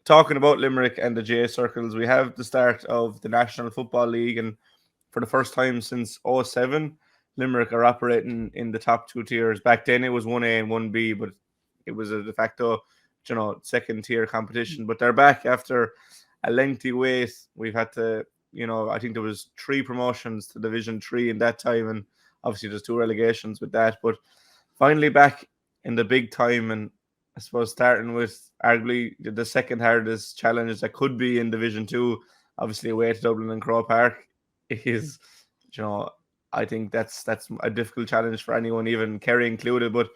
talking about Limerick and the GA circles, we have the start of the National Football League, and for the first time since '07, Limerick are operating in the top two tiers. Back then it was 1A and 1B, but it was a de facto, second tier competition. But they're back after a lengthy wait. We've had to, I think there was three promotions to Division 3 in that time, and obviously there's two relegations with that. But finally back in the big time, and I suppose starting with arguably the second hardest challenge that could be in Division 2, obviously away to Dublin and Croke Park, is, you know, I think that's a difficult challenge for anyone, even Kerry included. But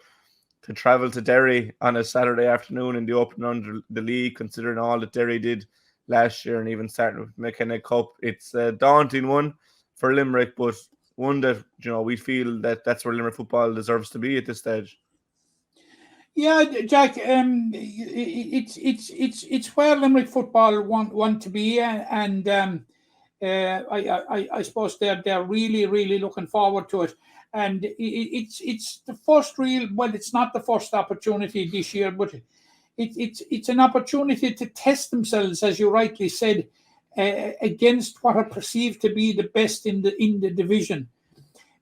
to travel to Derry on a Saturday afternoon in the opening round of the league, considering all that Derry did last year and even starting with McKenna Cup, it's a daunting one for Limerick, but one that, we feel that that's where Limerick football deserves to be at this stage. Yeah, Jack. It's where Limerick football want to be, and I suppose they're really looking forward to it. And it's the first real. Well, it's not the first opportunity this year, but it's an opportunity to test themselves, as you rightly said, against what are perceived to be the best in the division.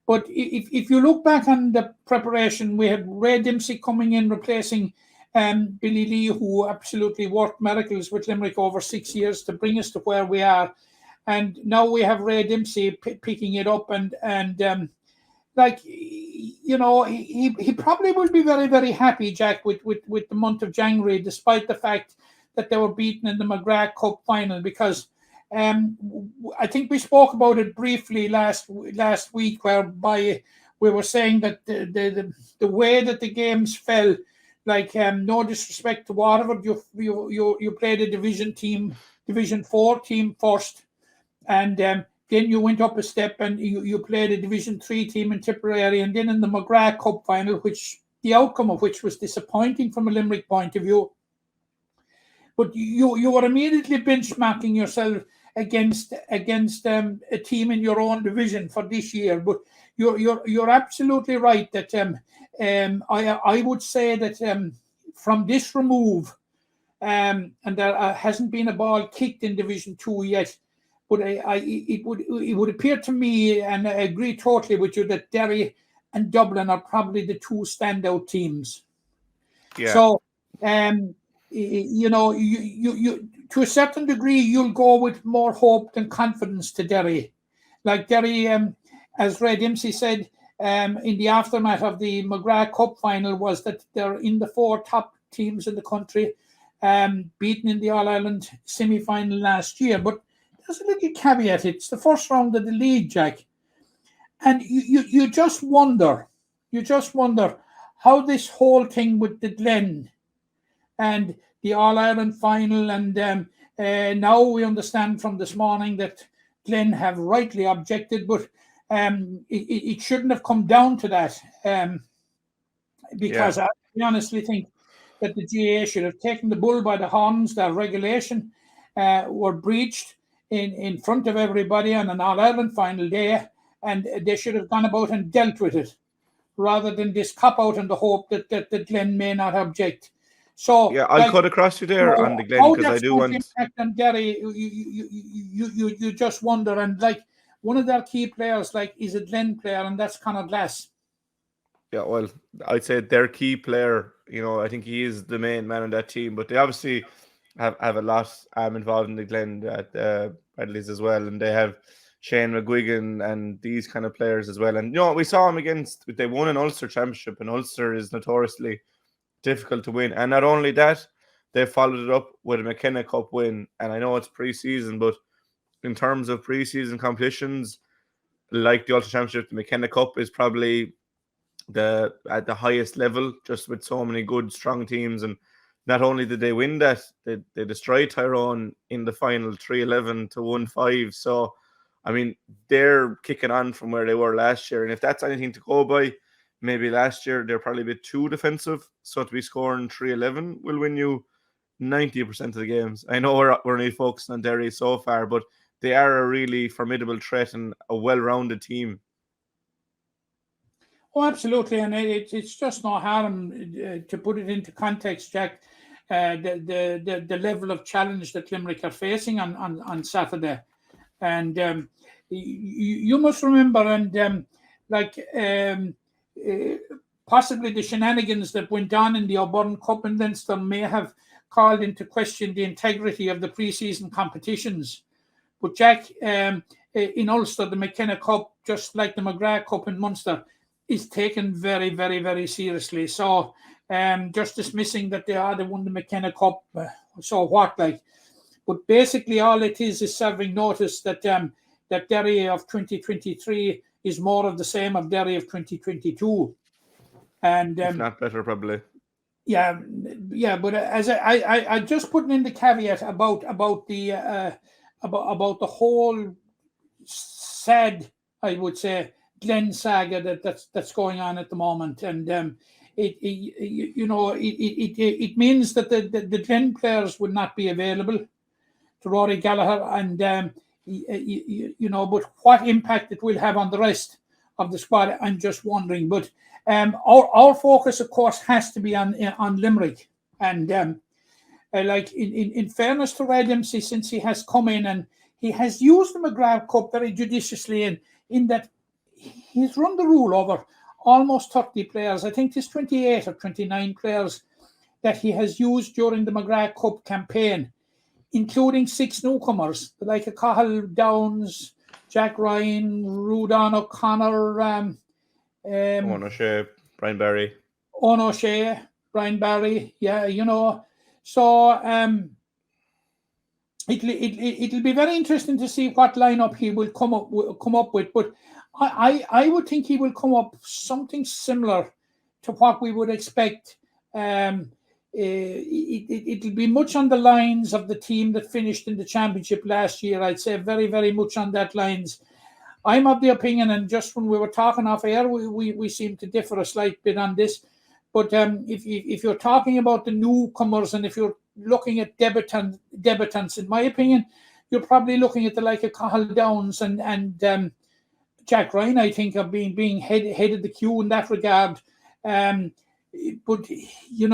But if you look back on the preparation, we had Ray Dempsey coming in, replacing Billy Lee, who absolutely worked miracles with Limerick over 6 years to bring us to where we are. And now we have Ray Dempsey picking it up, and he probably will be very happy, Jack, with the month of January, despite the fact that they were beaten in the McGrath Cup final, because I think we spoke about it briefly last week, whereby we were saying that the way that the games fell, no disrespect to Waterford, you played a Division 4 team first, and then you went up a step and you played a Division 3 team in Tipperary, and then in the McGrath Cup final, which the outcome of which was disappointing from a Limerick point of view. But you were immediately benchmarking yourself against a team in your own division for this year. But you're absolutely right that I would say that from this remove, and there hasn't been a ball kicked in Division 2 yet, but it would appear to me, and I agree totally with you, that Derry and Dublin are probably the two standout teams. Yeah. So you to a certain degree, you'll go with more hope than confidence to Derry. Like Derry, as Ray Dempsey said in the aftermath of the McGrath Cup final, was that they're in the four top teams in the country, beaten in the All-Ireland semi-final last year. But there's a little caveat. It's the first round of the league, Jack. And you just wonder how this whole thing with the Glen and the All-Ireland final, and now we understand from this morning that Glen have rightly objected, but it shouldn't have come down to that, because I honestly think that the GAA should have taken the bull by the horns. Their regulation were breached in front of everybody on an All-Ireland final day, and they should have gone about and dealt with it, rather than this cop-out in the hope that Glen may not object. So yeah, I'll cut across you there on the Glen, because I do want impact on Derry. You just wonder, and one of their key players is a Glen player, and that's Conor Glass. Yeah, well, I'd say their key player. I think he is the main man on that team, but they obviously have a lot involved in the Glen at Bradley's as well, and they have Shane McGuigan and these kind of players as well. And we saw him they won an Ulster Championship, and Ulster is notoriously difficult to win. And not only that, they followed it up with a McKenna Cup win. And I know it's pre-season, but in terms of pre-season competitions, like the Ulster Championship, the McKenna Cup is probably at the highest level, just with so many good, strong teams. And not only did they win that, they destroyed Tyrone in the final 3-11 to 1-5. So, I mean, they're kicking on from where they were last year. And if that's anything to go by, maybe last year they're probably a bit too defensive. So to be scoring 3-11 will win you 90% of the games. I know we're only focusing on Derry so far, but they are a really formidable threat and a well-rounded team. Oh, absolutely. And it's just no harm to put it into context, Jack. the level of challenge that Limerick are facing on Saturday. And you must remember, and possibly the shenanigans that went on in the O'Byrne Cup in Leinster may have called into question the integrity of the pre-season competitions. But Jack, in Ulster, the McKenna Cup, just like the McGrath Cup in Munster, is taken very, very, very seriously. So just dismissing that they won the McKenna Cup, so what like. But basically all it is serving notice that that Derry of 2023 is more of the same of Derry of 2022. And if not better, probably. Yeah. But as I just putting in the caveat about the whole sad, I would say, Glen saga that's going on at the moment, and it means that the Glen players will not be available to Rory Gallagher, and but what impact it will have on the rest of the squad, I'm just wondering. But our focus, of course, has to be on Limerick, and like in fairness to Red Dempsey, since he has come in and he has used the McGrath Cup very judiciously, in that he's run the rule over almost 30 players. I think there's 28 or 29 players that he has used during the McGrath Cup campaign, including 6 newcomers, like Cahill Downs, Jack Ryan, Rudon O'Connor, Owen O'Shea, Brian Barry. Owen O'Shea, Brian Barry, So it'll be very interesting to see what lineup he will come up with. But I would think he will come up something similar to what we would expect. It'll be much on the lines of the team that finished in the championship last year. I'd say very, very much on that lines. I'm of the opinion, and just when we were talking off air, we seem to differ a slight bit on this. But if you're talking about the newcomers, and if you're looking at debutants, in my opinion, you're probably looking at the like of Cahill Downs and Jack Ryan, I think, of being head of the queue in that regard. But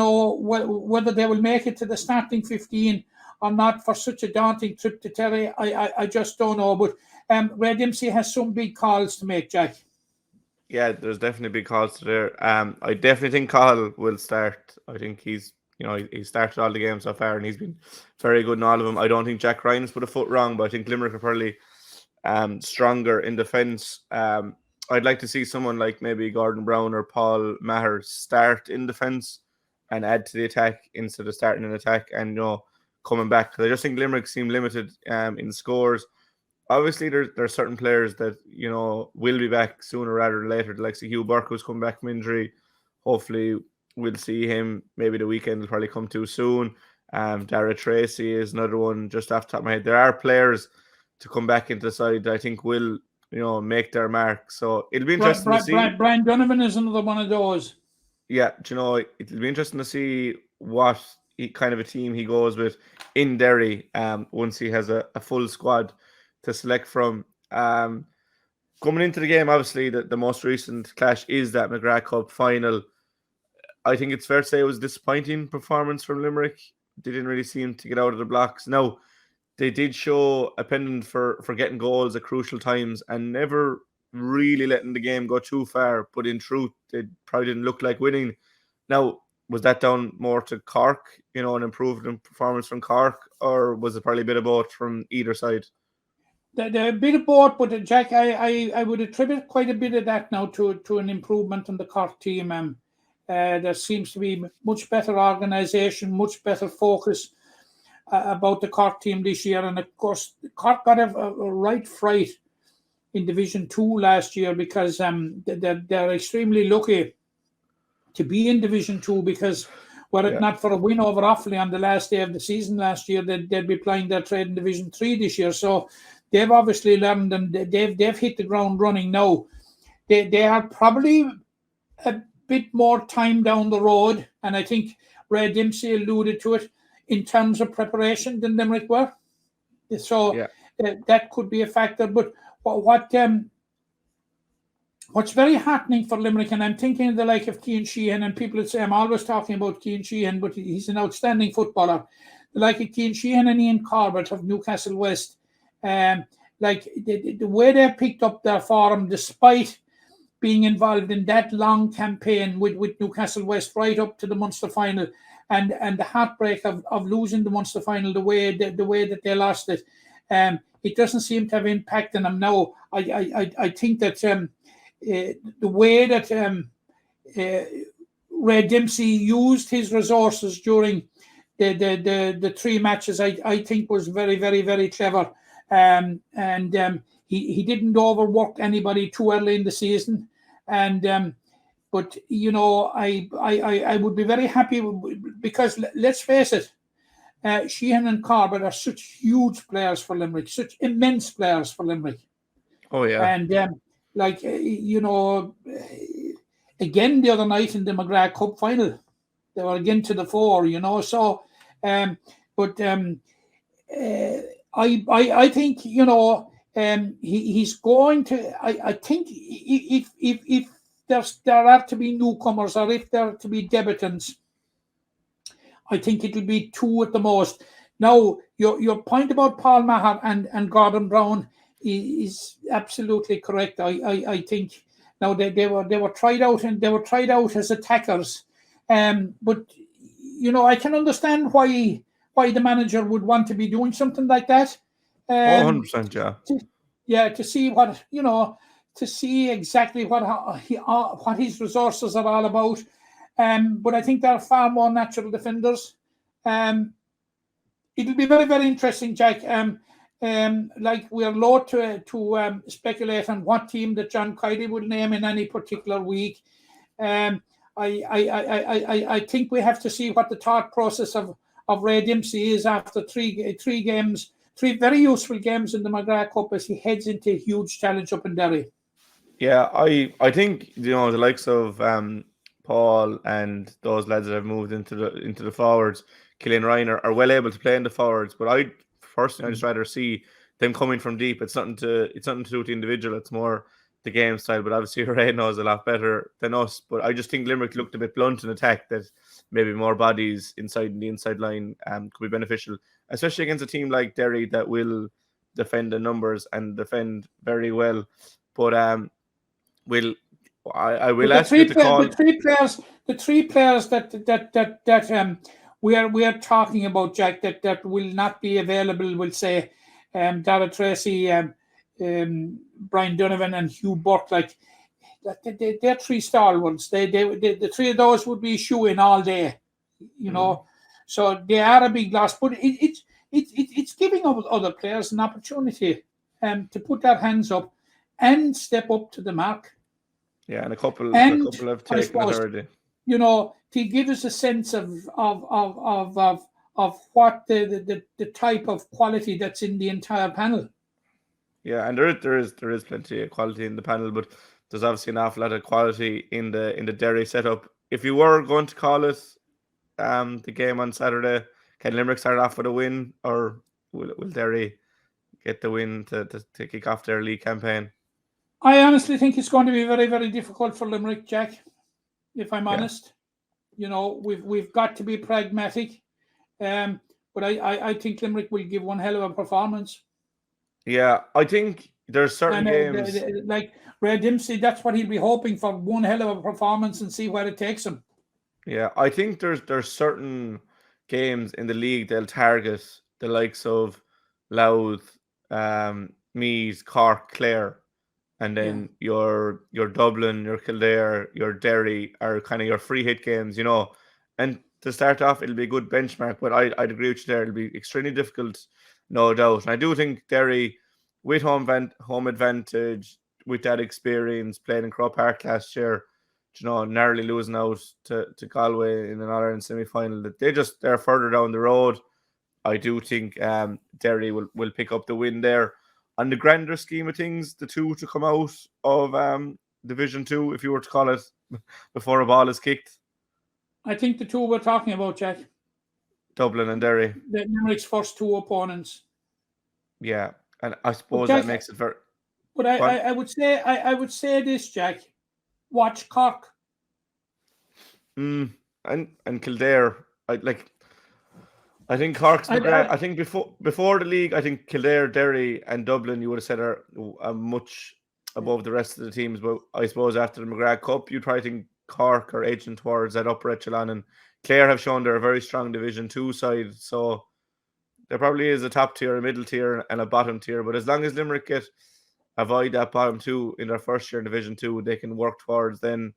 whether they will make it to the starting 15 or not for such a daunting trip to Terry, I just don't know. But Red Dempsey has some big calls to make, Jack. Yeah, there's definitely big calls to there. I definitely think Cahill will start. I think he started all the games so far and he's been very good in all of them. I don't think Jack Ryan has put a foot wrong, but I think Limerick are probably stronger in defence. I'd like to see someone like maybe Gordon Brown or Paul Maher start in defence and add to the attack instead of starting an attack and coming back. Because I just think Limerick seem limited in scores. Obviously, there's certain players that will be back sooner rather than later. Like Hugh Burke, who's come back from injury. Hopefully, we'll see him. Maybe the weekend will probably come too soon. Dara Tracy is another one just off the top of my head. There are players to come back into the side that I think will make their mark. So it'll be interesting to see. Brian Donovan is another one of those. Yeah, it'll be interesting to see what kind of a team he goes with in Derry once he has a full squad to select from. Coming into the game, obviously, the most recent clash is that McGrath Cup final. I think it's fair to say it was a disappointing performance from Limerick. They didn't really seem to get out of the blocks. Now, they did show a pendant for getting goals at crucial times and never really letting the game go too far. But in truth, they probably didn't look like winning. Now, was that down more to Cork, an improved performance from Cork, or was it probably a bit of both from either side? The bit of both, but Jack, I would attribute quite a bit of that now to an improvement in the Cork team. There seems to be much better organisation, much better focus about the Cork team this year. And of course, Cork got a right fright in Division 2 last year because they're extremely lucky to be in Division 2 because were it not for a win over Offaly on the last day of the season last year, they'd be playing their trade in Division 3 this year. So they've obviously learned and they've hit the ground running now. They are probably a bit more time down the road, and I think Ray Dempsey alluded to it in terms of preparation than Limerick were. So that could be a factor. But what what's very heartening for Limerick, and I'm thinking of the like of Cian Sheehan, and people would say I'm always talking about Cian Sheehan, but he's an outstanding footballer. The like of Cian Sheehan and Ian Corbett of Newcastle West, like the way they picked up their form despite being involved in that long campaign with Newcastle West right up to the Munster final, and the heartbreak of losing the Munster final the way that they lost it. It doesn't seem to have impact on them now. I think that the way that Ray Dempsey used his resources during the three matches, I think was very, very, very clever. And he didn't overwork anybody too early in the season. And but I would be very happy because let's face it, Sheehan and Corbett are such huge players for Limerick, such immense players for Limerick. Oh yeah. And again the other night in the McGrath Cup final, they were again to the fore. So, but I think he's going to. I think if there are to be newcomers or if there are to be debutants, I think it'll be two at the most. Now, your point about Paul Maher and Gordon Brown is absolutely correct. I think now they were tried out and they were tried out as attackers, but I can understand why the manager would want to be doing something like that. 100%, yeah. To see what to see exactly what his resources are all about. But I think they're far more natural defenders. It'll be very, very interesting, Jack. Like we are loath to speculate on what team that John Kiley would name in any particular week. I think we have to see what the thought process of Ray Dempsey is after three games, three very useful games in the McGrath Cup as he heads into a huge challenge up in Derry. Yeah, I think the likes of Paul and those lads that have moved into the forwards, Killian Ryan are well able to play in the forwards. But I just rather see them coming from deep. It's nothing to do with the individual. It's more the game style. But obviously Ray knows a lot better than us. But I just think Limerick looked a bit blunt in attack. That maybe more bodies inside the inside line could be beneficial, especially against a team like Derry that will defend the numbers and defend very well. But I will ask you to call the three players that we are talking about, Jack, that will not be available. We'll say Dara Tracy, Brian Donovan, and Hugh Burke. Like they're three stalwarts. The three of those would be shoe in all day. So they are a big loss. But it's giving other players an opportunity to put their hands up and step up to the mark. Yeah, and a couple have taken it already. To give us a sense of what the type of quality that's in the entire panel. Yeah, and there is plenty of quality in the panel, but there's obviously an awful lot of quality in the Derry setup. If you were going to call it the game on Saturday, can Limerick start off with a win, or will Derry get the win to kick off their league campaign? I honestly think it's going to be very, very difficult for Limerick, Jack, if I'm honest. We've got to be pragmatic. But I think Limerick will give one hell of a performance. Yeah, I think there's certain games like Ray Dempsey, that's what he'll be hoping for, one hell of a performance and see where it takes him. Yeah, I think there's certain games in the league they'll target the likes of Louth, Meath, Cork, Clare. And then your Dublin, your Kildare, your Derry are kind of your free hit games, And to start off, it'll be a good benchmark. But I'd agree with you there. It'll be extremely difficult, no doubt. And I do think Derry, with home advantage, with that experience, playing in Croke Park last year, narrowly losing out to Galway in an All-Ireland semi-final, that they're further down the road. I do think Derry will pick up the win there. On the grander scheme of things, the two to come out of Division 2, if you were to call it, before a ball is kicked. I think the two we're talking about, Jack. Dublin and Derry. The Limerick's first two opponents. Yeah, and I suppose that makes it very... But Go on. I would say this, Jack. Watch Cork. And Kildare, I think Cork's McGrath. I think before the league, I think Kildare, Derry, and Dublin you would have said are much above the rest of the teams. But I suppose after the McGrath Cup, you'd probably think Cork are edging towards that upper echelon. And Clare have shown they're a very strong Division 2 side. So there probably is a top tier, a middle tier, and a bottom tier. But as long as Limerick avoid that bottom two in their first year in Division 2, they can work towards then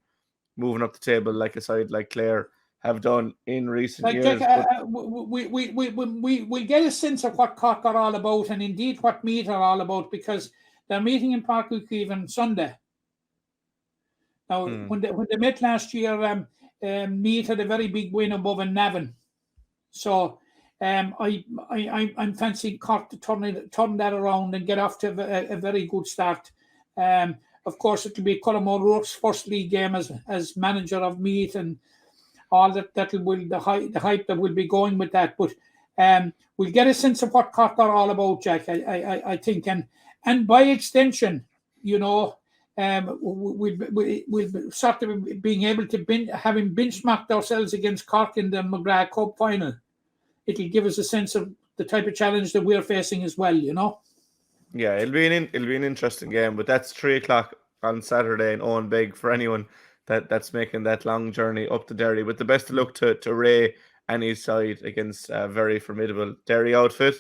moving up the table like a side like Clare have done in recent Like years. Jack, we get a sense of what Cork are all about, and indeed what Meath are all about, because they're meeting in Park O'Callaghan on Sunday. Now, when they met last year, Meath had a very big win above Navan. So I'm fancying Cork to turn that around and get off to a very good start. Of course, it will be Colm O'Rourke's first league game as manager of Meath, and all that will the hype that will be going with that. But we'll get a sense of what Cork are all about, Jack. I think, and by extension, you know, we'll sort of being able to having benchmarked ourselves against Cork in the McGrath Cup final. It'll give us a sense of the type of challenge that we're facing as well, you know. Yeah, it'll be an interesting game, but that's 3:00 on Saturday in Owenbeg for anyone that's making that long journey up to Derry. With the best of luck to Ray and his side against a very formidable Derry outfit.